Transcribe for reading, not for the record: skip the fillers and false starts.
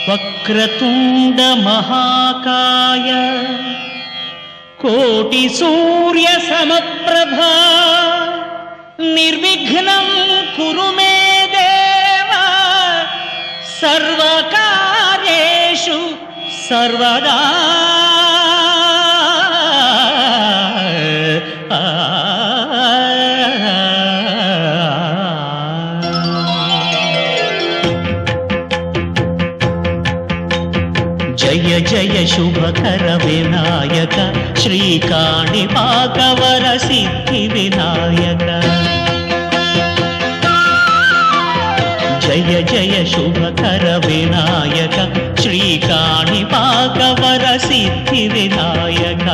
వక్రతుండ మహాకాయ కోటి సూర్య సమప్రభా నిర్విఘ్నం కురు మే దేవ సర్వకార్యేషు సర్వదా. జయ జయ శుభకర వినాయక శ్రీకాణిపాకవర సిద్ధి వినాయక. జయ జయ శుభకర వినాయక శ్రీకాణిపాకవర సిద్ధి వినాయక.